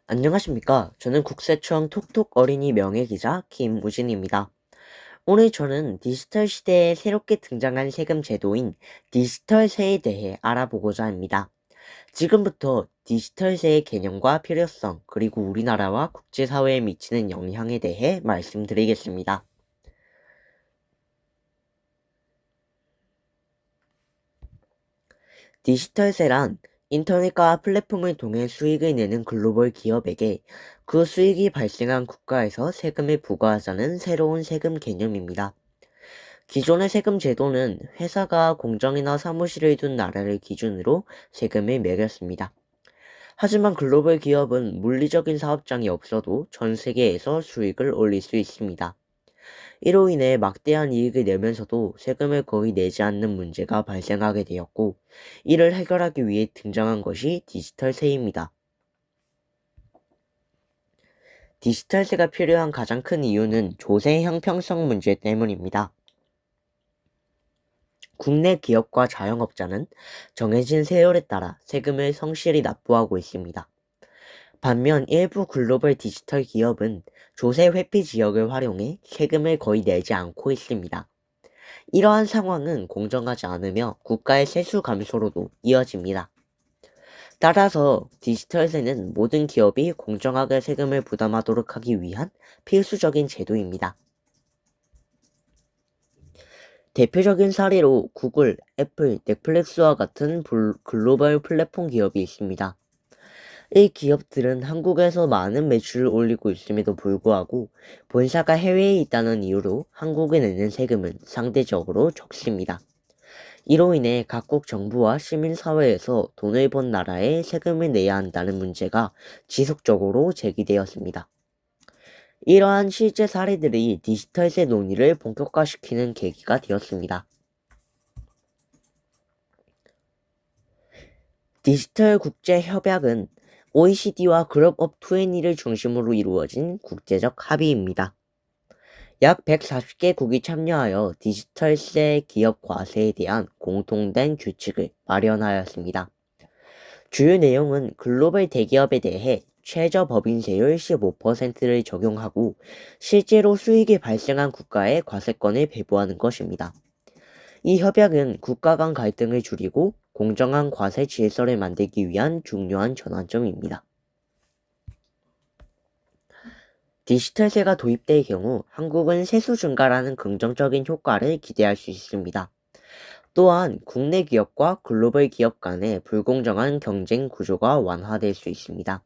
안녕하십니까. 저는 국세청 톡톡 어린이 명예기자 김우진입니다. 오늘 저는 디지털 시대에 새롭게 등장한 세금 제도인 디지털세에 대해 알아보고자 합니다. 지금부터 디지털세의 개념과 필요성, 그리고 우리나라와 국제사회에 미치는 영향에 대해 말씀드리겠습니다. 디지털세란 인터넷과 플랫폼을 통해 수익을 내는 글로벌 기업에게 그 수익이 발생한 국가에서 세금을 부과하자는 새로운 세금 개념입니다. 기존의 세금 제도는 회사가 공장이나 사무실을 둔 나라를 기준으로 세금을 매겼습니다. 하지만 글로벌 기업은 물리적인 사업장이 없어도 전 세계에서 수익을 올릴 수 있습니다. 이로 인해 막대한 이익을 내면서도 세금을 거의 내지 않는 문제가 발생하게 되었고, 이를 해결하기 위해 등장한 것이 디지털세입니다. 디지털세가 필요한 가장 큰 이유는 조세 형평성 문제 때문입니다. 국내 기업과 자영업자는 정해진 세율에 따라 세금을 성실히 납부하고 있습니다. 반면 일부 글로벌 디지털 기업은 조세 회피 지역을 활용해 세금을 거의 내지 않고 있습니다. 이러한 상황은 공정하지 않으며 국가의 세수 감소로도 이어집니다. 따라서 디지털세는 모든 기업이 공정하게 세금을 부담하도록 하기 위한 필수적인 제도입니다. 대표적인 사례로 구글, 애플, 넷플릭스와 같은 글로벌 플랫폼 기업이 있습니다. 이 기업들은 한국에서 많은 매출을 올리고 있음에도 불구하고 본사가 해외에 있다는 이유로 한국에 내는 세금은 상대적으로 적습니다. 이로 인해 각국 정부와 시민사회에서 돈을 번 나라에 세금을 내야 한다는 문제가 지속적으로 제기되었습니다. 이러한 실제 사례들이 디지털세 논의를 본격화시키는 계기가 되었습니다. 디지털 국제 협약은 OECD와 그룹 업 20를 중심으로 이루어진 국제적 합의입니다. 약 140개국이 참여하여 디지털세 기업 과세에 대한 공통된 규칙을 마련하였습니다. 주요 내용은 글로벌 대기업에 대해 최저 법인세율 15%를 적용하고 실제로 수익이 발생한 국가에 과세권을 배부하는 것입니다. 이 협약은 국가 간 갈등을 줄이고 공정한 과세 질서를 만들기 위한 중요한 전환점입니다. 디지털세가 도입될 경우 한국은 세수 증가라는 긍정적인 효과를 기대할 수 있습니다. 또한 국내 기업과 글로벌 기업 간의 불공정한 경쟁 구조가 완화될 수 있습니다.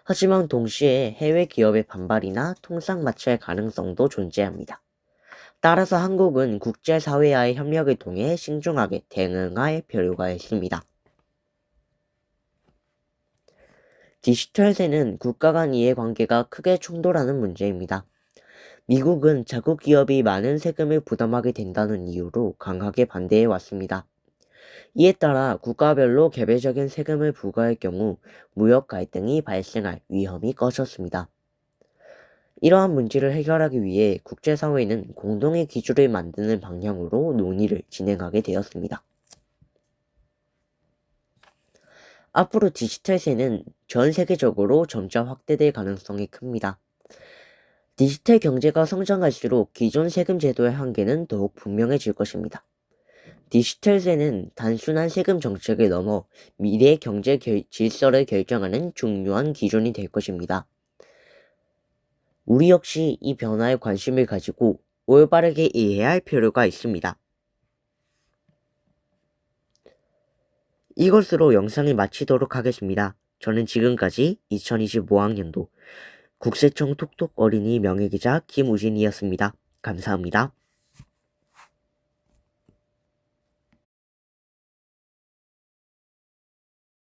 하지만 동시에 해외 기업의 반발이나 통상 마찰 가능성도 존재합니다. 따라서 한국은 국제사회와의 협력을 통해 신중하게 대응할 필요가 있습니다. 디지털세는 국가 간 이해관계가 크게 충돌하는 문제입니다. 미국은 자국 기업이 많은 세금을 부담하게 된다는 이유로 강하게 반대해 왔습니다. 이에 따라 국가별로 개별적인 세금을 부과할 경우 무역 갈등이 발생할 위험이 커졌습니다. 이러한 문제를 해결하기 위해 국제사회는 공동의 기준을 만드는 방향으로 논의를 진행하게 되었습니다. 앞으로 디지털세는 전 세계적으로 점차 확대될 가능성이 큽니다. 디지털 경제가 성장할수록 기존 세금 제도의 한계는 더욱 분명해질 것입니다. 디지털세는 단순한 세금 정책을 넘어 미래의 경제 질서를 결정하는 중요한 기준이 될 것입니다. 우리 역시 이 변화에 관심을 가지고 올바르게 이해해야 할 필요가 있습니다. 이것으로 영상을 마치도록 하겠습니다. 저는 지금까지 2025학년도 국세청 톡톡 어린이 명예기자 김우진이었습니다. 감사합니다.